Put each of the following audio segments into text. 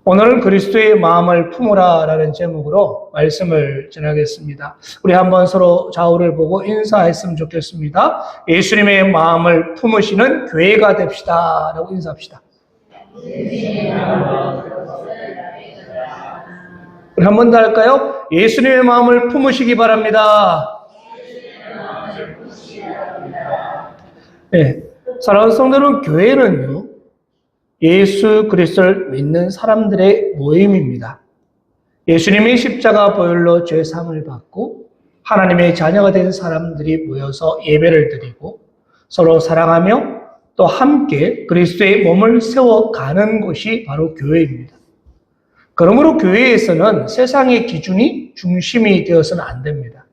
오늘은 그리스도의 마음을 품으라 라는 제목으로 말씀을 전하겠습니다. 우리 한번 서로 좌우를 보고 인사했으면 좋겠습니다. 예수님의 마음을 품으시는 교회가 됩시다 라고 인사합시다. 우리 한 번 더 할까요? 예수님의 마음을 품으시기 바랍니다. 네, 사랑하는 성도는 교회는요, 예수 그리스도를 믿는 사람들의 모임입니다. 예수님이 십자가 보혈로 죄 사함을 받고 하나님의 자녀가 된 사람들이 모여서 예배를 드리고 서로 사랑하며 또 함께 그리스도의 몸을 세워가는 곳이 바로 교회입니다. 그러므로 교회에서는 세상의 기준이 중심이 되어서는 안 됩니다.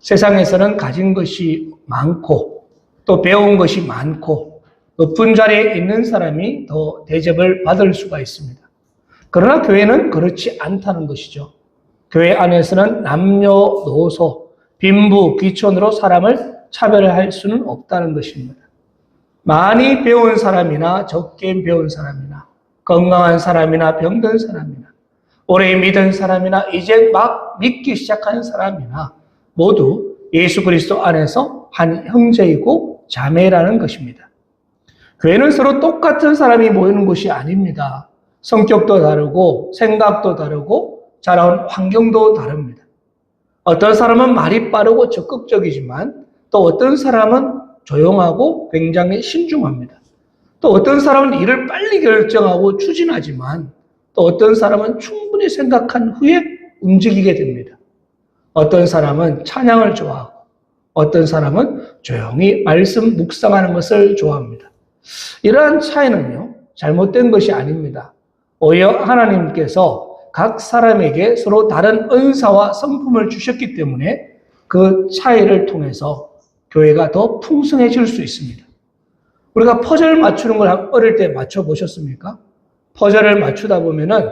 세상에서는 가진 것이 많고 또 배운 것이 많고 높은 자리에 있는 사람이 더 대접을 받을 수가 있습니다. 그러나 교회는 그렇지 않다는 것이죠. 교회 안에서는 남녀노소, 빈부, 귀천으로 사람을 차별할 수는 없다는 것입니다. 많이 배운 사람이나 적게 배운 사람이나 건강한 사람이나 병든 사람이나 오래 믿은 사람이나 이제 막 믿기 시작하는 사람이나 모두 예수 그리스도 안에서 한 형제이고 자매라는 것입니다. 교회는 서로 똑같은 사람이 모이는 곳이 아닙니다. 성격도 다르고 생각도 다르고 자라온 환경도 다릅니다. 어떤 사람은 말이 빠르고 적극적이지만 또 어떤 사람은 조용하고 굉장히 신중합니다. 또 어떤 사람은 일을 빨리 결정하고 추진하지만 또 어떤 사람은 충분히 생각한 후에 움직이게 됩니다. 어떤 사람은 찬양을 좋아하고 어떤 사람은 조용히 말씀 묵상하는 것을 좋아합니다. 이러한 차이는요, 잘못된 것이 아닙니다. 오히려 하나님께서 각 사람에게 서로 다른 은사와 성품을 주셨기 때문에 그 차이를 통해서 교회가 더 풍성해질 수 있습니다. 우리가 퍼즐 맞추는 걸 어릴 때 맞춰보셨습니까? 퍼즐을 맞추다 보면은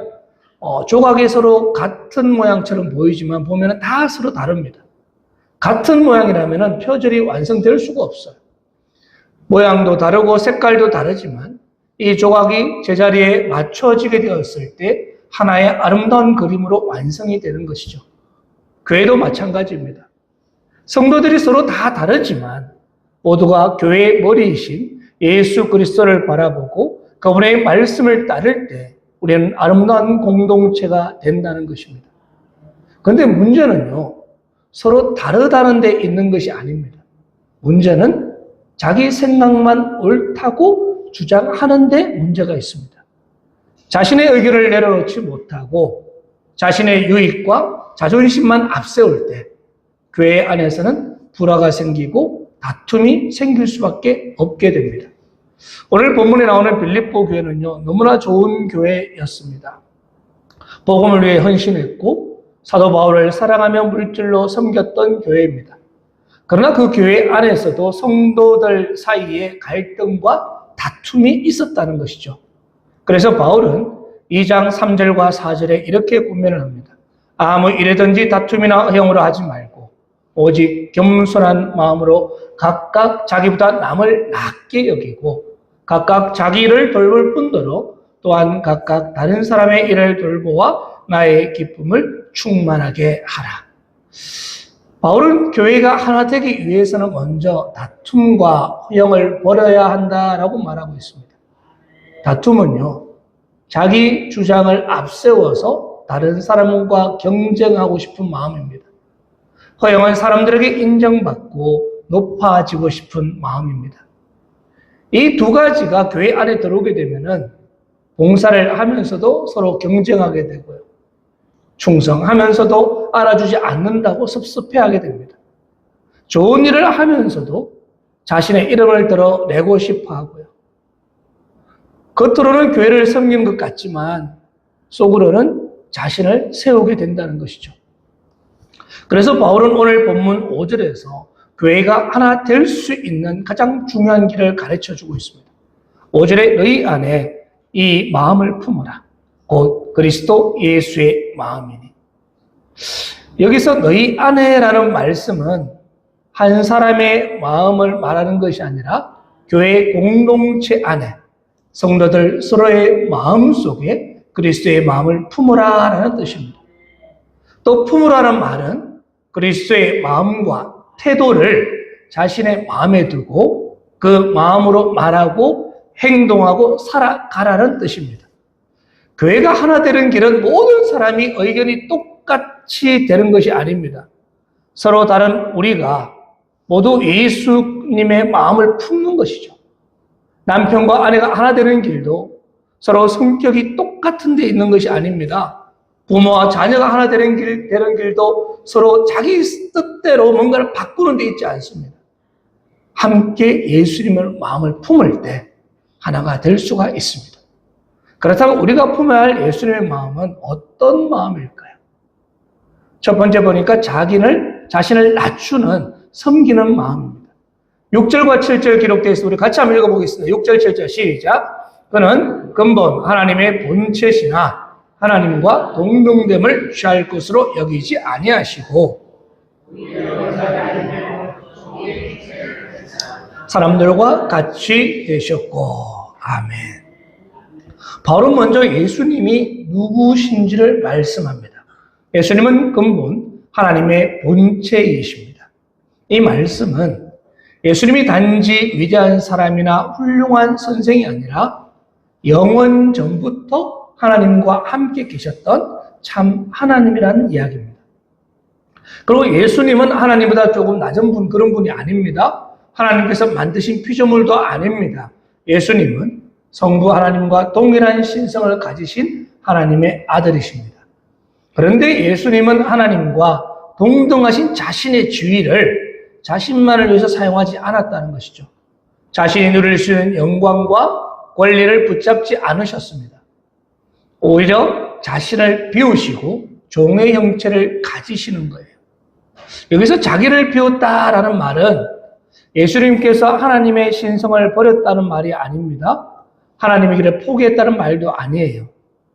조각이 서로 같은 모양처럼 보이지만 보면은 다 서로 다릅니다. 같은 모양이라면은 퍼즐이 완성될 수가 없어요. 모양도 다르고 색깔도 다르지만 이 조각이 제자리에 맞춰지게 되었을 때 하나의 아름다운 그림으로 완성이 되는 것이죠. 교회도 마찬가지입니다. 성도들이 서로 다 다르지만 모두가 교회의 머리이신 예수 그리스도를 바라보고 그분의 말씀을 따를 때 우리는 아름다운 공동체가 된다는 것입니다. 그런데 문제는요, 서로 다르다는 데 있는 것이 아닙니다. 문제는 자기 생각만 옳다고 주장하는 데 문제가 있습니다. 자신의 의견을 내려놓지 못하고 자신의 유익과 자존심만 앞세울 때 교회 안에서는 불화가 생기고 다툼이 생길 수밖에 없게 됩니다. 오늘 본문에 나오는 빌립보 교회는요, 너무나 좋은 교회였습니다. 복음을 위해 헌신했고 사도 바울을 사랑하며 물질로 섬겼던 교회입니다. 그러나 그 교회 안에서도 성도들 사이에 갈등과 다툼이 있었다는 것이죠. 그래서 바울은 2장 3절과 4절에 이렇게 권면을 합니다. 아무 일에든지 다툼이나 허용으로 하지 말고 오직 겸손한 마음으로 각각 자기보다 남을 낮게 여기고 각각 자기 일을 돌볼 뿐더러 또한 각각 다른 사람의 일을 돌보아 나의 기쁨을 충만하게 하라. 바울은 교회가 하나 되기 위해서는 먼저 다툼과 허용을 버려야 한다라고 말하고 있습니다. 다툼은요, 자기 주장을 앞세워서 다른 사람과 경쟁하고 싶은 마음입니다. 허용은 사람들에게 인정받고 높아지고 싶은 마음입니다. 이 두 가지가 교회 안에 들어오게 되면은 봉사를 하면서도 서로 경쟁하게 되고요. 충성하면서도 알아주지 않는다고 섭섭해하게 됩니다. 좋은 일을 하면서도 자신의 이름을 드러내고 싶어 하고요. 겉으로는 교회를 섬긴 것 같지만 속으로는 자신을 세우게 된다는 것이죠. 그래서 바울은 오늘 본문 5절에서 교회가 하나 될 수 있는 가장 중요한 길을 가르쳐주고 있습니다. 5절에 너희 안에 이 마음을 품어라. 곧 그리스도 예수의 마음이니. 여기서 너희 안에라는 말씀은 한 사람의 마음을 말하는 것이 아니라 교회 공동체 안에 성도들 서로의 마음 속에 그리스도의 마음을 품으라라는 뜻입니다. 또 품으라는 말은 그리스도의 마음과 태도를 자신의 마음에 두고 그 마음으로 말하고 행동하고 살아가라는 뜻입니다. 교회가 하나 되는 길은 모든 사람이 의견이 똑같이 되는 것이 아닙니다. 서로 다른 우리가 모두 예수님의 마음을 품는 것이죠. 남편과 아내가 하나 되는 길도 서로 성격이 똑같은 데 있는 것이 아닙니다. 부모와 자녀가 하나 되는 길도 서로 자기 뜻대로 뭔가를 바꾸는 데 있지 않습니다. 함께 예수님의 마음을 품을 때 하나가 될 수가 있습니다. 그렇다면 우리가 품어야 할 예수님의 마음은 어떤 마음일까요? 첫 번째 보니까 자신을 낮추는 섬기는 마음입니다. 6절과 7절 기록되어 있습니다. 우리 같이 한번 읽어보겠습니다. 6절, 7절 시작. 그는 근본 하나님의 본체시나 하나님과 동등됨을 취할 것으로 여기지 아니하시고 사람들과 같이 되셨고. 아멘. 바울은 먼저 예수님이 누구신지를 말씀합니다. 예수님은 근본 하나님의 본체이십니다. 이 말씀은 예수님이 단지 위대한 사람이나 훌륭한 선생이 아니라 영원 전부터 하나님과 함께 계셨던 참 하나님이라는 이야기입니다. 그리고 예수님은 하나님보다 조금 낮은 분, 그런 분이 아닙니다. 하나님께서 만드신 피조물도 아닙니다. 예수님은 성부 하나님과 동일한 신성을 가지신 하나님의 아들이십니다. 그런데 예수님은 하나님과 동등하신 자신의 지위를 자신만을 위해서 사용하지 않았다는 것이죠. 자신이 누릴 수 있는 영광과 권리를 붙잡지 않으셨습니다. 오히려 자신을 비우시고 종의 형체를 가지시는 거예요. 여기서 자기를 비웠다라는 말은 예수님께서 하나님의 신성을 버렸다는 말이 아닙니다. 하나님의 길을 포기했다는 말도 아니에요.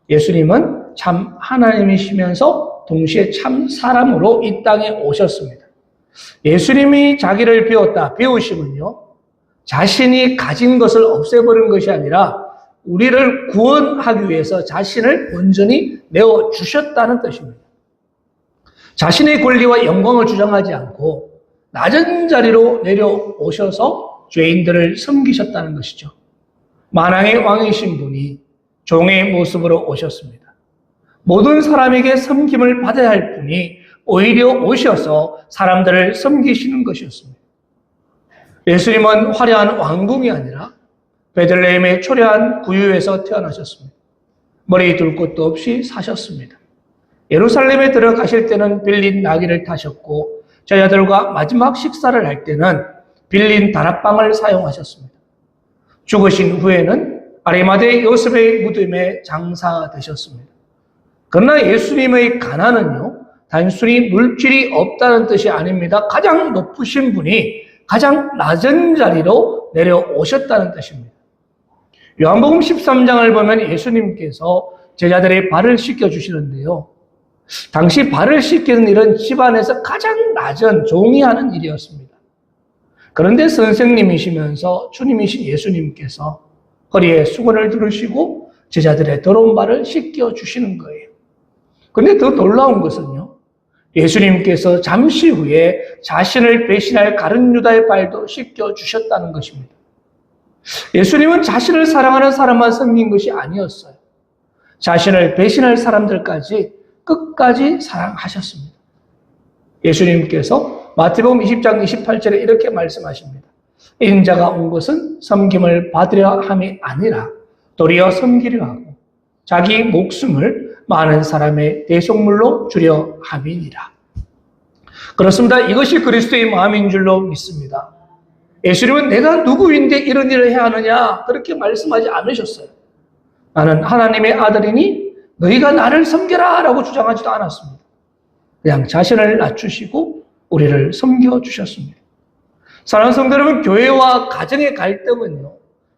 예수님은 참 하나님이시면서 동시에 참 사람으로 이 땅에 오셨습니다. 예수님이 자기를 비우심은요, 자신이 가진 것을 없애버린 것이 아니라 우리를 구원하기 위해서 자신을 온전히 내어주셨다는 뜻입니다. 자신의 권리와 영광을 주장하지 않고 낮은 자리로 내려오셔서 죄인들을 섬기셨다는 것이죠. 만왕의 왕이신 분이 종의 모습으로 오셨습니다. 모든 사람에게 섬김을 받아야 할 분이 오히려 오셔서 사람들을 섬기시는 것이었습니다. 예수님은 화려한 왕궁이 아니라 베들레헴의 초라한 구유에서 태어나셨습니다. 머리 둘 곳도 없이 사셨습니다. 예루살렘에 들어가실 때는 빌린 나귀를 타셨고 제자들과 마지막 식사를 할 때는 빌린 다락방을 사용하셨습니다. 죽으신 후에는 아리마대 요셉의 무덤에 장사되셨습니다. 그러나 예수님의 가난은요, 단순히 물질이 없다는 뜻이 아닙니다. 가장 높으신 분이 가장 낮은 자리로 내려오셨다는 뜻입니다. 요한복음 13장을 보면 예수님께서 제자들의 발을 씻겨주시는데요. 당시 발을 씻기는 일은 집안에서 가장 낮은 종이 하는 일이었습니다. 그런데 선생님이시면서 주님이신 예수님께서 허리에 수건을 두르시고 제자들의 더러운 발을 씻겨주시는 거예요. 그런데 더 놀라운 것은요, 예수님께서 잠시 후에 자신을 배신할 가룟 유다의 발도 씻겨주셨다는 것입니다. 예수님은 자신을 사랑하는 사람만 섬긴 것이 아니었어요. 자신을 배신할 사람들까지 끝까지 사랑하셨습니다. 예수님께서 마태복음 20장 28절에 이렇게 말씀하십니다. 인자가 온 것은 섬김을 받으려 함이 아니라 도리어 섬기려 하고 자기 목숨을 많은 사람의 대속물로 주려 함이니라. 그렇습니다. 이것이 그리스도의 마음인 줄로 믿습니다. 예수님은 내가 누구인데 이런 일을 해야 하느냐 그렇게 말씀하지 않으셨어요. 나는 하나님의 아들이니 너희가 나를 섬겨라 라고 주장하지도 않았습니다. 그냥 자신을 낮추시고 우리를 섬겨주셨습니다. 사랑하는 성도 여러분, 교회와 가정의 갈등은요,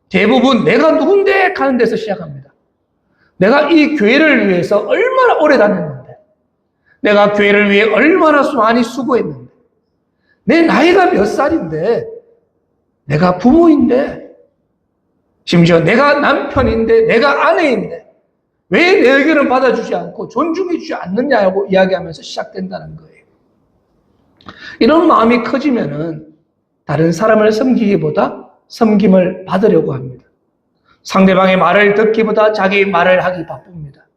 대부분 내가 누군데 하는 데서 시작합니다. 내가 이 교회를 위해서 얼마나 오래 다녔는데, 내가 교회를 위해 얼마나 많이 수고했는데, 내 나이가 몇 살인데, 내가 부모인데, 심지어 내가 남편인데, 내가 아내인데, 왜 내 의견을 받아주지 않고 존중해 주지 않느냐고 이야기하면서 시작된다는 거예요. 이런 마음이 커지면은 다른 사람을 섬기기보다 섬김을 받으려고 합니다. 상대방의 말을 듣기보다 자기 말을 하기 바쁩니다.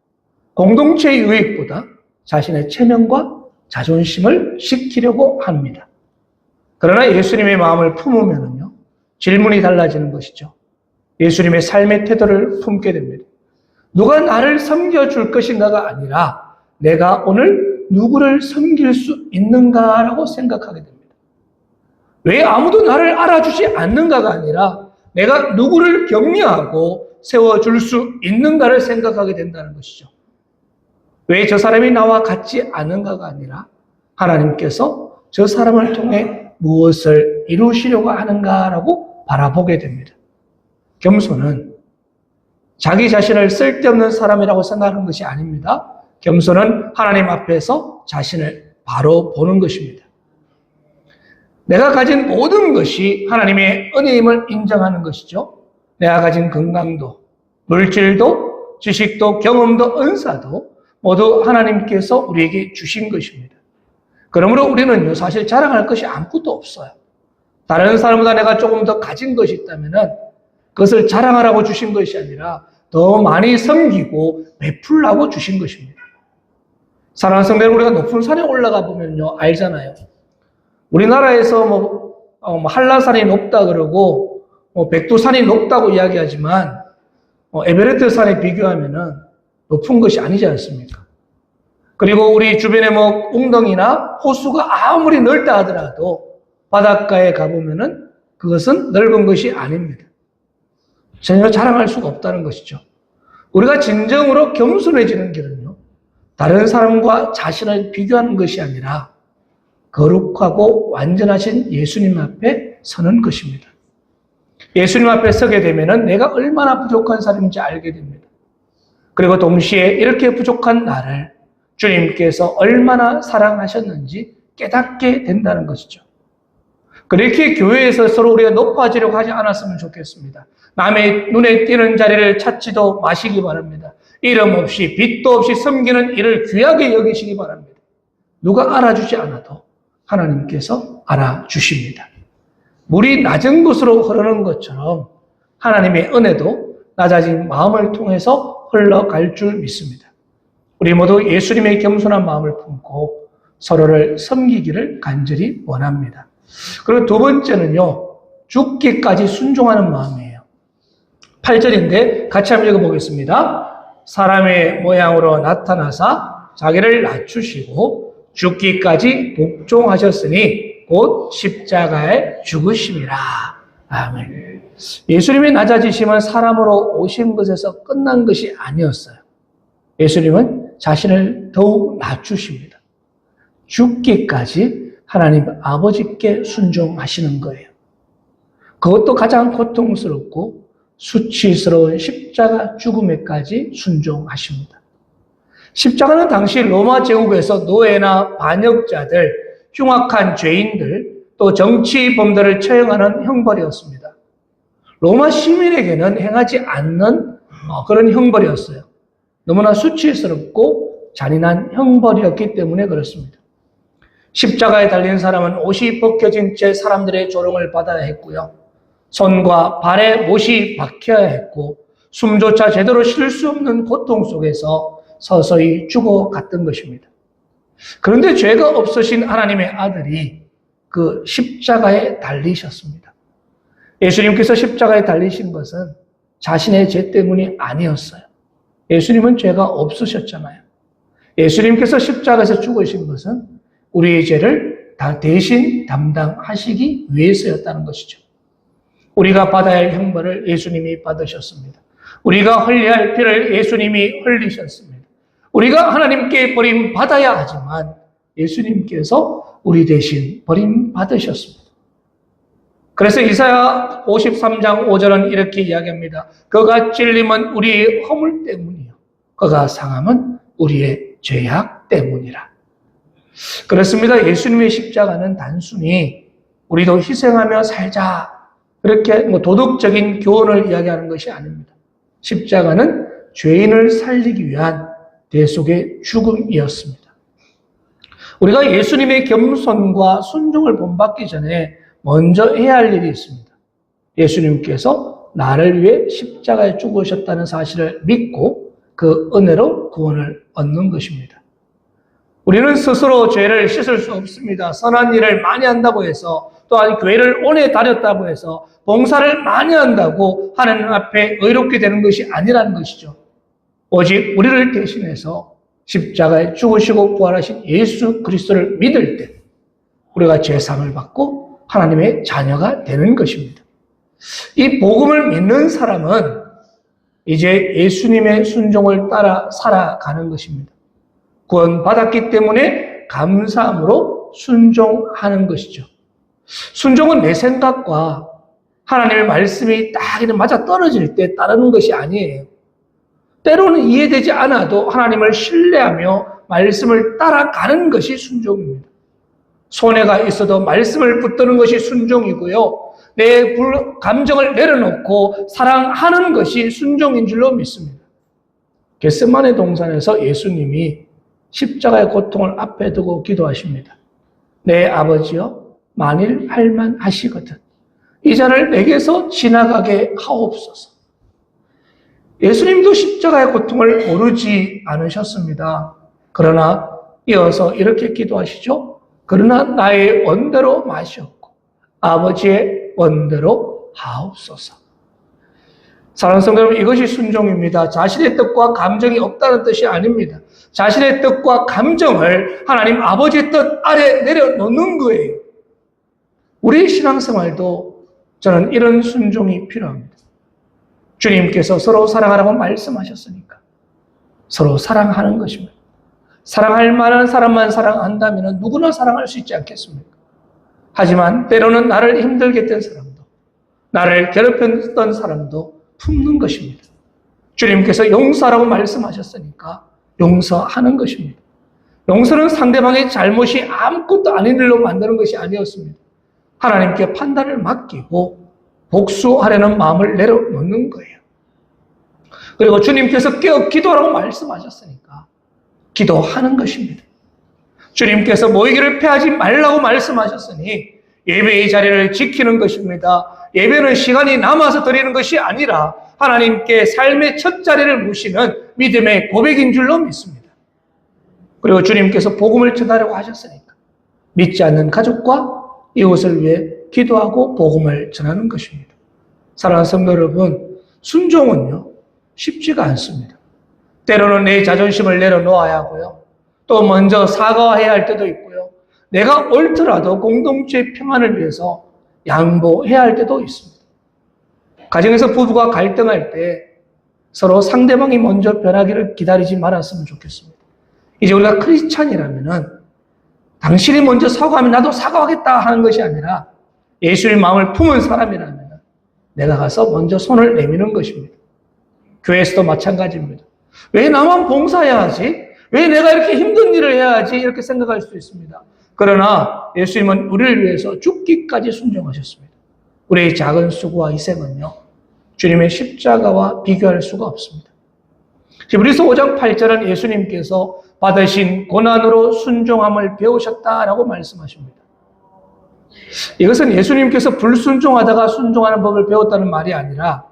공동체의 유익보다 자신의 체면과 자존심을 지키려고 합니다. 그러나 예수님의 마음을 품으면요, 질문이 달라지는 것이죠. 예수님의 삶의 태도를 품게 됩니다. 누가 나를 섬겨줄 것인가가 아니라 내가 오늘 누구를 섬길 수 있는가라고 생각하게 됩니다. 왜 아무도 나를 알아주지 않는가가 아니라 내가 누구를 격려하고 세워줄 수 있는가를 생각하게 된다는 것이죠. 왜 저 사람이 나와 같지 않은가가 아니라 하나님께서 저 사람을 통해 무엇을 이루시려고 하는가라고 바라보게 됩니다. 겸손은 자기 자신을 쓸데없는 사람이라고 생각하는 것이 아닙니다. 겸손은 하나님 앞에서 자신을 바로 보는 것입니다. 내가 가진 모든 것이 하나님의 은혜임을 인정하는 것이죠. 내가 가진 건강도, 물질도, 지식도, 경험도, 은사도 모두 하나님께서 우리에게 주신 것입니다. 그러므로 우리는요, 사실 자랑할 것이 아무것도 없어요. 다른 사람보다 내가 조금 더 가진 것이 있다면은 그것을 자랑하라고 주신 것이 아니라 더 많이 섬기고 베풀라고 주신 것입니다. 사랑하는 성도 여러분, 우리가 높은 산에 올라가 보면요, 알잖아요. 우리나라에서 한라산이 높다 그러고 백두산이 높다고 이야기하지만 에베레스트 산에 비교하면은 높은 것이 아니지 않습니까? 그리고 우리 주변에 웅덩이나 호수가 아무리 넓다 하더라도 바닷가에 가보면은 그것은 넓은 것이 아닙니다. 전혀 자랑할 수가 없다는 것이죠. 우리가 진정으로 겸손해지는 길은요, 다른 사람과 자신을 비교하는 것이 아니라 거룩하고 완전하신 예수님 앞에 서는 것입니다. 예수님 앞에 서게 되면은 내가 얼마나 부족한 사람인지 알게 됩니다. 그리고 동시에 이렇게 부족한 나를 주님께서 얼마나 사랑하셨는지 깨닫게 된다는 것이죠. 그렇게 교회에서 서로 우리가 높아지려고 하지 않았으면 좋겠습니다. 남의 눈에 띄는 자리를 찾지도 마시기 바랍니다. 이름 없이 빚도 없이 섬기는 일을 귀하게 여기시기 바랍니다. 누가 알아주지 않아도 하나님께서 알아주십니다. 물이 낮은 곳으로 흐르는 것처럼 하나님의 은혜도 낮아진 마음을 통해서 흘러갈 줄 믿습니다. 우리 모두 예수님의 겸손한 마음을 품고 서로를 섬기기를 간절히 원합니다. 그리고 두 번째는요, 죽기까지 순종하는 마음이에요. 8절인데 같이 한번 읽어보겠습니다. 사람의 모양으로 나타나사 자기를 낮추시고 죽기까지 복종하셨으니 곧 십자가에 죽으심이라. 아멘. 예수님의 낮아지심은 사람으로 오신 것에서 끝난 것이 아니었어요. 예수님은 자신을 더욱 낮추십니다. 죽기까지 하나님 아버지께 순종하시는 거예요. 그것도 가장 고통스럽고 수치스러운 십자가 죽음에까지 순종하십니다. 십자가는 당시 로마 제국에서 노예나 반역자들, 흉악한 죄인들, 또 정치범들을 처형하는 형벌이었습니다. 로마 시민에게는 행하지 않는 그런 형벌이었어요. 너무나 수치스럽고 잔인한 형벌이었기 때문에 그렇습니다. 십자가에 달린 사람은 옷이 벗겨진 채 사람들의 조롱을 받아야 했고요. 손과 발에 못이 박혀야 했고 숨조차 제대로 쉴 수 없는 고통 속에서 서서히 죽어갔던 것입니다. 그런데 죄가 없으신 하나님의 아들이 그 십자가에 달리셨습니다. 예수님께서 십자가에 달리신 것은 자신의 죄 때문이 아니었어요. 예수님은 죄가 없으셨잖아요. 예수님께서 십자가에서 죽으신 것은 우리의 죄를 다 대신 담당하시기 위해서였다는 것이죠. 우리가 받아야 할 형벌을 예수님이 받으셨습니다. 우리가 흘려야 할 피를 예수님이 흘리셨습니다. 우리가 하나님께 버림받아야 하지만 예수님께서 우리 대신 버림받으셨습니다. 그래서 이사야 53장 5절은 이렇게 이야기합니다. 그가 찔림은 우리의 허물 때문이요 그가 상함은 우리의 죄악 때문이라. 그렇습니다. 예수님의 십자가는 단순히 우리도 희생하며 살자 그렇게 도덕적인 교훈을 이야기하는 것이 아닙니다. 십자가는 죄인을 살리기 위한 대속의 죽음이었습니다. 우리가 예수님의 겸손과 순종을 본받기 전에 먼저 해야 할 일이 있습니다. 예수님께서 나를 위해 십자가에 죽으셨다는 사실을 믿고 그 은혜로 구원을 얻는 것입니다. 우리는 스스로 죄를 씻을 수 없습니다. 선한 일을 많이 한다고 해서, 또한 교회를 오래 다녔다고 해서 봉사를 많이 한다고 하나님 앞에 의롭게 되는 것이 아니라는 것이죠. 오직 우리를 대신해서 십자가에 죽으시고 부활하신 예수 그리스도를 믿을 때 우리가 죄사함을 받고 하나님의 자녀가 되는 것입니다. 이 복음을 믿는 사람은 이제 예수님의 순종을 따라 살아가는 것입니다. 구원받았기 때문에 감사함으로 순종하는 것이죠. 순종은 내 생각과 하나님의 말씀이 딱 맞아 떨어질 때 따르는 것이 아니에요. 때로는 이해되지 않아도 하나님을 신뢰하며 말씀을 따라가는 것이 순종입니다. 손해가 있어도 말씀을 붙드는 것이 순종이고요. 내 감정을 내려놓고 사랑하는 것이 순종인 줄로 믿습니다. 겟세마네 동산에서 예수님이 십자가의 고통을 앞에 두고 기도하십니다. 내 아버지여, 만일 할만하시거든 이 잔을 내게서 지나가게 하옵소서. 예수님도 십자가의 고통을 모르지 않으셨습니다. 그러나 이어서 이렇게 기도하시죠. 그러나 나의 원대로 마시옵고 아버지의 원대로 하옵소서. 사랑하는 성도 여러분, 이것이 순종입니다. 자신의 뜻과 감정이 없다는 뜻이 아닙니다. 자신의 뜻과 감정을 하나님 아버지의 뜻 아래 내려놓는 거예요. 우리의 신앙생활도 저는 이런 순종이 필요합니다. 주님께서 서로 사랑하라고 말씀하셨으니까 서로 사랑하는 것입니다. 사랑할 만한 사람만 사랑한다면 누구나 사랑할 수 있지 않겠습니까? 하지만 때로는 나를 힘들게 했던 사람도, 나를 괴롭혔던 사람도 품는 것입니다. 주님께서 용서하라고 말씀하셨으니까 용서하는 것입니다. 용서는 상대방의 잘못이 아무것도 아닌 일로 만드는 것이 아니었습니다. 하나님께 판단을 맡기고 복수하려는 마음을 내려놓는 거예요. 그리고 주님께서 깨어 기도하라고 말씀하셨으니까 기도하는 것입니다. 주님께서 모이기를 패하지 말라고 말씀하셨으니 예배의 자리를 지키는 것입니다. 예배는 시간이 남아서 드리는 것이 아니라 하나님께 삶의 첫 자리를 모시는 믿음의 고백인 줄로 믿습니다. 그리고 주님께서 복음을 전하려고 하셨으니까 믿지 않는 가족과 이웃을 위해 기도하고 복음을 전하는 것입니다. 사랑하는 성도 여러분, 순종은요 쉽지가 않습니다. 때로는 내 자존심을 내려놓아야 하고요. 또 먼저 사과해야 할 때도 있고요. 내가 옳더라도 공동체의 평안을 위해서 양보해야 할 때도 있습니다. 가정에서 부부가 갈등할 때 서로 상대방이 먼저 변하기를 기다리지 말았으면 좋겠습니다. 이제 우리가 크리스찬이라면은 당신이 먼저 사과하면 나도 사과하겠다 하는 것이 아니라 예수의 마음을 품은 사람이라면 내가 가서 먼저 손을 내미는 것입니다. 교회에서도 마찬가지입니다. 왜 나만 봉사해야 하지? 왜 내가 이렇게 힘든 일을 해야 하지? 이렇게 생각할 수도 있습니다. 그러나 예수님은 우리를 위해서 죽기까지 순종하셨습니다. 우리의 작은 수고와 희생은요, 주님의 십자가와 비교할 수가 없습니다. 히브리서 5장 8절은 예수님께서 받으신 고난으로 순종함을 배우셨다라고 말씀하십니다. 이것은 예수님께서 불순종하다가 순종하는 법을 배웠다는 말이 아니라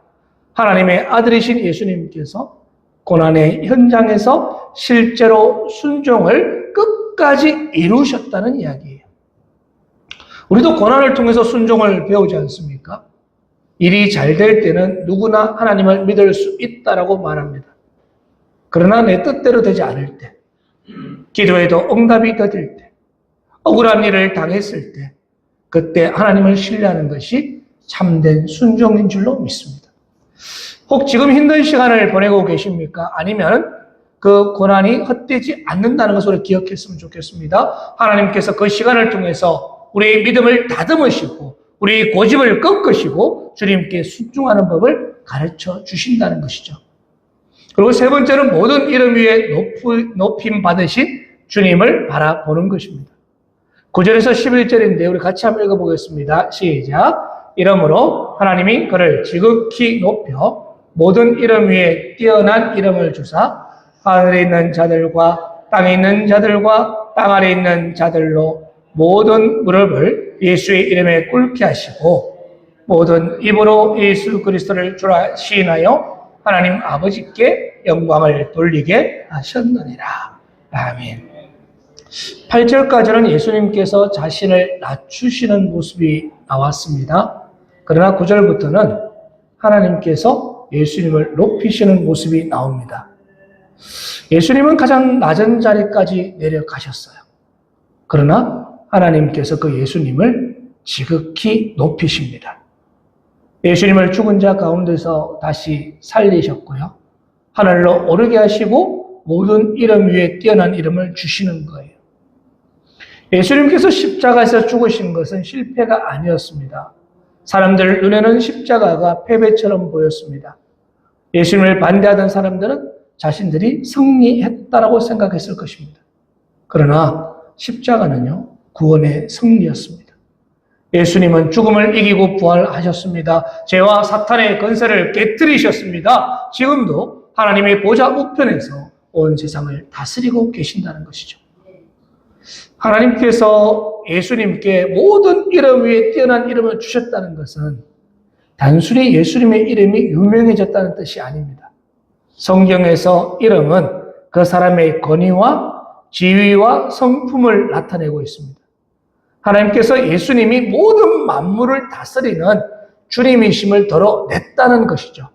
하나님의 아들이신 예수님께서 고난의 현장에서 실제로 순종을 끝까지 이루셨다는 이야기예요. 우리도 고난을 통해서 순종을 배우지 않습니까? 일이 잘 될 때는 누구나 하나님을 믿을 수 있다라고 말합니다. 그러나 내 뜻대로 되지 않을 때, 기도에도 응답이 더딜 때, 억울한 일을 당했을 때, 그때 하나님을 신뢰하는 것이 참된 순종인 줄로 믿습니다. 혹 지금 힘든 시간을 보내고 계십니까? 아니면 그 고난이 헛되지 않는다는 것을 기억했으면 좋겠습니다. 하나님께서 그 시간을 통해서 우리의 믿음을 다듬으시고 우리의 고집을 꺾으시고 주님께 순종하는 법을 가르쳐 주신다는 것이죠. 그리고 세 번째는 모든 이름 위에 높임 받으신 주님을 바라보는 것입니다. 9절에서 11절인데 우리 같이 한번 읽어보겠습니다. 시작. 이러므로 하나님이 그를 지극히 높여 모든 이름 위에 뛰어난 이름을 주사 하늘에 있는 자들과 땅에 있는 자들과 땅 아래 있는 자들로 모든 무릎을 예수의 이름에 꿇게 하시고 모든 입으로 예수 그리스도를 주라 시인하여 하나님 아버지께 영광을 돌리게 하셨느니라. 아멘. 8절까지는 예수님께서 자신을 낮추시는 모습이 나왔습니다. 그러나 9절부터는 하나님께서 예수님을 높이시는 모습이 나옵니다. 예수님은 가장 낮은 자리까지 내려가셨어요. 그러나 하나님께서 그 예수님을 지극히 높이십니다. 예수님을 죽은 자 가운데서 다시 살리셨고요. 하늘로 오르게 하시고 모든 이름 위에 뛰어난 이름을 주시는 거예요. 예수님께서 십자가에서 죽으신 것은 실패가 아니었습니다. 사람들 눈에는 십자가가 패배처럼 보였습니다. 예수님을 반대하던 사람들은 자신들이 승리했다라고 생각했을 것입니다. 그러나 십자가는요, 구원의 승리였습니다. 예수님은 죽음을 이기고 부활하셨습니다. 죄와 사탄의 권세를 깨뜨리셨습니다. 지금도 하나님의 보좌 우편에서 온 세상을 다스리고 계신다는 것이죠. 하나님께서 예수님께 모든 이름 위에 뛰어난 이름을 주셨다는 것은 단순히 예수님의 이름이 유명해졌다는 뜻이 아닙니다. 성경에서 이름은 그 사람의 권위와 지위와 성품을 나타내고 있습니다. 하나님께서 예수님이 모든 만물을 다스리는 주님이심을 드러냈다는 것이죠.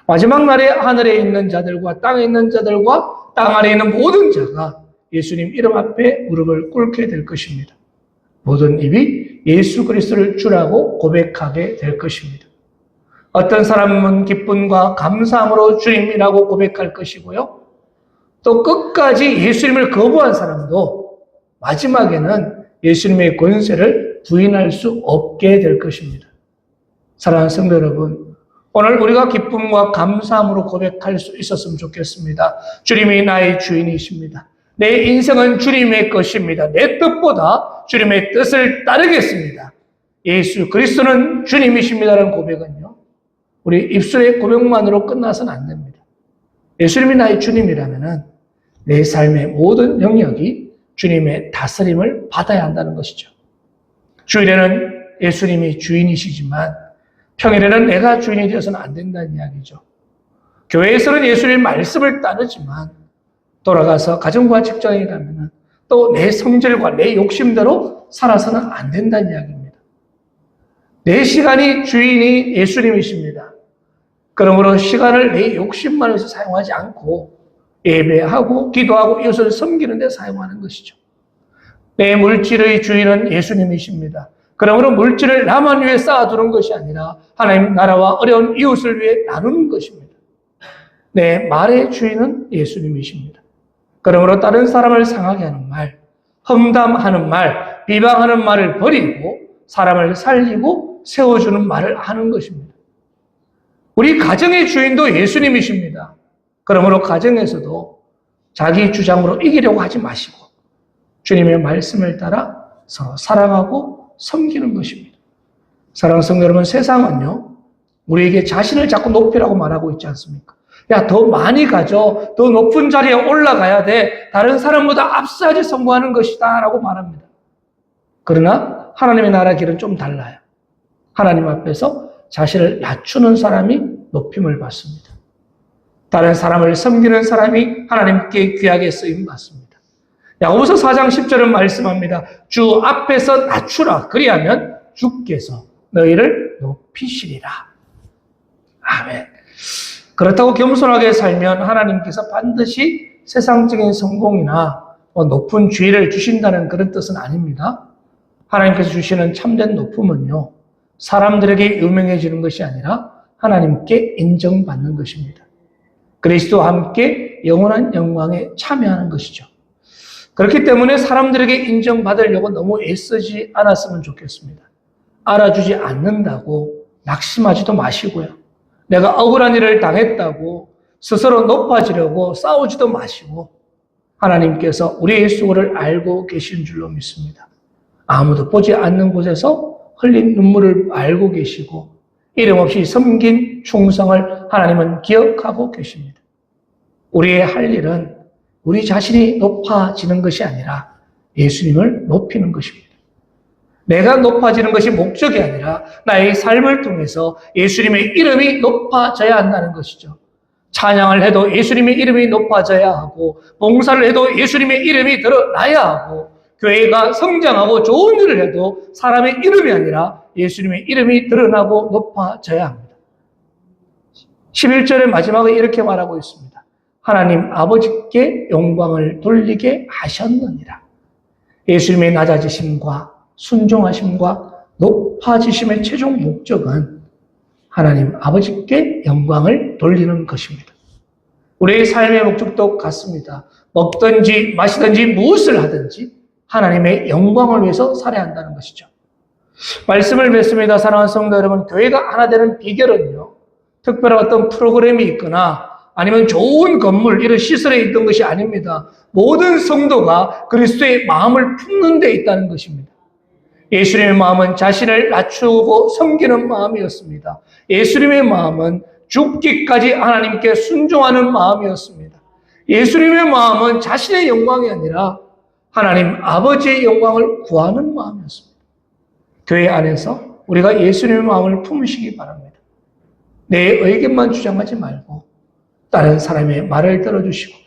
마지막 날에 하늘에 있는 자들과 땅에 있는 자들과 땅 아래에 있는 모든 자가 예수님 이름 앞에 무릎을 꿇게 될 것입니다. 모든 입이 예수 그리스도를 주라고 고백하게 될 것입니다. 어떤 사람은 기쁨과 감사함으로 주님이라고 고백할 것이고요. 또 끝까지 예수님을 거부한 사람도 마지막에는 예수님의 권세를 부인할 수 없게 될 것입니다. 사랑하는 성도 여러분, 오늘 우리가 기쁨과 감사함으로 고백할 수 있었으면 좋겠습니다. 주님이 나의 주인이십니다. 내 인생은 주님의 것입니다. 내 뜻보다 주님의 뜻을 따르겠습니다. 예수 그리스도는 주님이십니다라는 고백은요, 우리 입술의 고백만으로 끝나서는 안 됩니다. 예수님이 나의 주님이라면은 내 삶의 모든 영역이 주님의 다스림을 받아야 한다는 것이죠. 주일에는 예수님이 주인이시지만 평일에는 내가 주인이 되어서는 안 된다는 이야기죠. 교회에서는 예수님의 말씀을 따르지만 돌아가서 가정과 직장에 가면은 또 내 성질과 내 욕심대로 살아서는 안 된다는 이야기입니다. 내 시간이 주인이 예수님이십니다. 그러므로 시간을 내 욕심만 위해서 사용하지 않고 예배하고 기도하고 이웃을 섬기는 데 사용하는 것이죠. 내 물질의 주인은 예수님이십니다. 그러므로 물질을 나만 위해 쌓아두는 것이 아니라 하나님 나라와 어려운 이웃을 위해 나누는 것입니다. 내 말의 주인은 예수님이십니다. 그러므로 다른 사람을 상하게 하는 말, 험담하는 말, 비방하는 말을 버리고 사람을 살리고 세워주는 말을 하는 것입니다. 우리 가정의 주인도 예수님이십니다. 그러므로 가정에서도 자기 주장으로 이기려고 하지 마시고 주님의 말씀을 따라 서로 사랑하고 섬기는 것입니다. 사랑하는 성도 여러분, 세상은요, 우리에게 자신을 자꾸 높이라고 말하고 있지 않습니까? 야, 더 많이 가져. 더 높은 자리에 올라가야 돼. 다른 사람보다 앞서야지 성공하는 것이다. 라고 말합니다. 그러나 하나님의 나라 길은 좀 달라요. 하나님 앞에서 자신을 낮추는 사람이 높임을 받습니다. 다른 사람을 섬기는 사람이 하나님께 귀하게 쓰임 받습니다. 야고보서 4장 10절은 말씀합니다. 주 앞에서 낮추라. 그리하면 주께서 너희를 높이시리라. 아멘. 그렇다고 겸손하게 살면 하나님께서 반드시 세상적인 성공이나 높은 지위를 주신다는 그런 뜻은 아닙니다. 하나님께서 주시는 참된 높음은요, 사람들에게 유명해지는 것이 아니라 하나님께 인정받는 것입니다. 그리스도와 함께 영원한 영광에 참여하는 것이죠. 그렇기 때문에 사람들에게 인정받으려고 너무 애쓰지 않았으면 좋겠습니다. 알아주지 않는다고 낙심하지도 마시고요. 내가 억울한 일을 당했다고 스스로 높아지려고 싸우지도 마시고 하나님께서 우리의 수고를 알고 계신 줄로 믿습니다. 아무도 보지 않는 곳에서 흘린 눈물을 알고 계시고 이름 없이 섬긴 충성을 하나님은 기억하고 계십니다. 우리의 할 일은 우리 자신이 높아지는 것이 아니라 예수님을 높이는 것입니다. 내가 높아지는 것이 목적이 아니라 나의 삶을 통해서 예수님의 이름이 높아져야 한다는 것이죠. 찬양을 해도 예수님의 이름이 높아져야 하고, 봉사를 해도 예수님의 이름이 드러나야 하고, 교회가 성장하고 좋은 일을 해도 사람의 이름이 아니라 예수님의 이름이 드러나고 높아져야 합니다. 11절의 마지막에 이렇게 말하고 있습니다. 하나님 아버지께 영광을 돌리게 하셨느니라. 예수님의 낮아지심과 순종하심과 높아지심의 최종 목적은 하나님 아버지께 영광을 돌리는 것입니다. 우리의 삶의 목적도 같습니다. 먹든지 마시든지 무엇을 하든지 하나님의 영광을 위해서 살아야 한다는 것이죠. 말씀을 맺습니다. 사랑하는 성도 여러분, 교회가 하나 되는 비결은요, 특별한 어떤 프로그램이 있거나 아니면 좋은 건물, 이런 시설에 있던 것이 아닙니다. 모든 성도가 그리스도의 마음을 품는 데 있다는 것입니다. 예수님의 마음은 자신을 낮추고 섬기는 마음이었습니다. 예수님의 마음은 죽기까지 하나님께 순종하는 마음이었습니다. 예수님의 마음은 자신의 영광이 아니라 하나님 아버지의 영광을 구하는 마음이었습니다. 교회 안에서 우리가 예수님의 마음을 품으시기 바랍니다. 내 의견만 주장하지 말고 다른 사람의 말을 들어주시고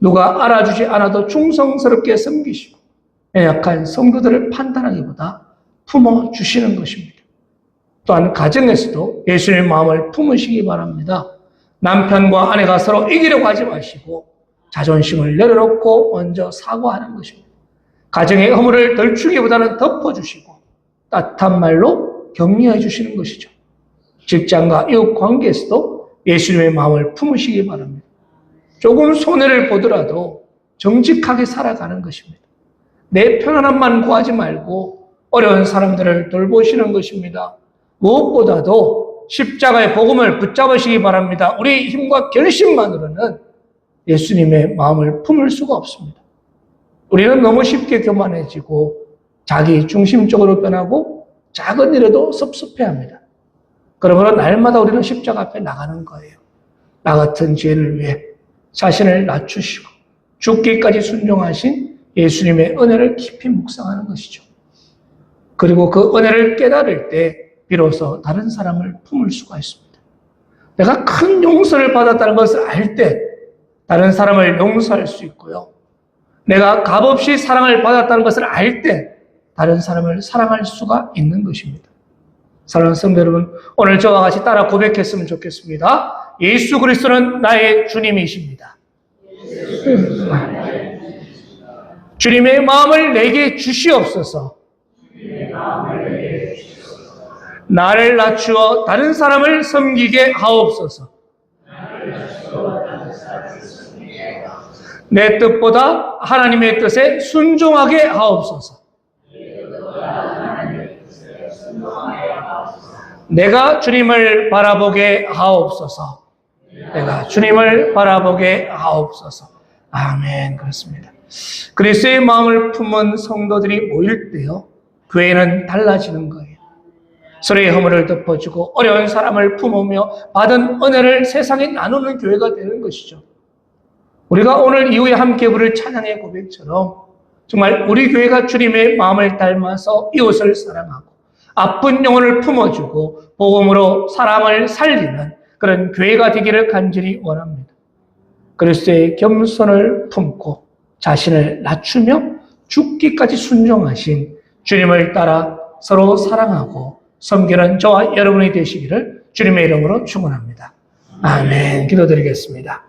누가 알아주지 않아도 충성스럽게 섬기시고 연약한 성도들을 판단하기보다 품어주시는 것입니다. 또한 가정에서도 예수님의 마음을 품으시기 바랍니다. 남편과 아내가 서로 이기려고 하지 마시고 자존심을 내려놓고 먼저 사과하는 것입니다. 가정의 허물을 덜추기보다는 덮어주시고 따뜻한 말로 격려해 주시는 것이죠. 직장과 이웃 관계에서도 예수님의 마음을 품으시기 바랍니다. 조금 손해를 보더라도 정직하게 살아가는 것입니다. 내 편안함만 구하지 말고 어려운 사람들을 돌보시는 것입니다. 무엇보다도 십자가의 복음을 붙잡으시기 바랍니다. 우리의 힘과 결심만으로는 예수님의 마음을 품을 수가 없습니다. 우리는 너무 쉽게 교만해지고 자기 중심적으로 변하고 작은 일에도 섭섭해합니다. 그러므로 날마다 우리는 십자가 앞에 나가는 거예요. 나 같은 죄인을 위해 자신을 낮추시고 죽기까지 순종하신 예수님의 은혜를 깊이 묵상하는 것이죠. 그리고 그 은혜를 깨달을 때 비로소 다른 사람을 품을 수가 있습니다. 내가 큰 용서를 받았다는 것을 알 때 다른 사람을 용서할 수 있고요. 내가 값없이 사랑을 받았다는 것을 알 때 다른 사람을 사랑할 수가 있는 것입니다. 사랑하는 성도 여러분, 오늘 저와 같이 따라 고백했으면 좋겠습니다. 예수 그리스도는 나의 주님이십니다. 주님의 마음을 내게 주시옵소서. 나를 낮추어 다른 사람을 섬기게 하옵소서. 내 뜻보다 하나님의 뜻에 순종하게 하옵소서. 내가 주님을 바라보게 하옵소서. 내가 주님을 바라보게 하옵소서. 아멘. 그렇습니다. 그리스도의 마음을 품은 성도들이 모일 때요, 교회는 달라지는 거예요. 서로의 허물을 덮어주고 어려운 사람을 품으며 받은 은혜를 세상에 나누는 교회가 되는 것이죠. 우리가 오늘 이후에 함께 부를 찬양의 고백처럼 정말 우리 교회가 주님의 마음을 닮아서 이웃을 사랑하고 아픈 영혼을 품어주고 복음으로 사람을 살리는 그런 교회가 되기를 간절히 원합니다. 그리스도의 겸손을 품고 자신을 낮추며 죽기까지 순종하신 주님을 따라 서로 사랑하고 섬기는 저와 여러분이 되시기를 주님의 이름으로 축원합니다. 아멘. 기도드리겠습니다.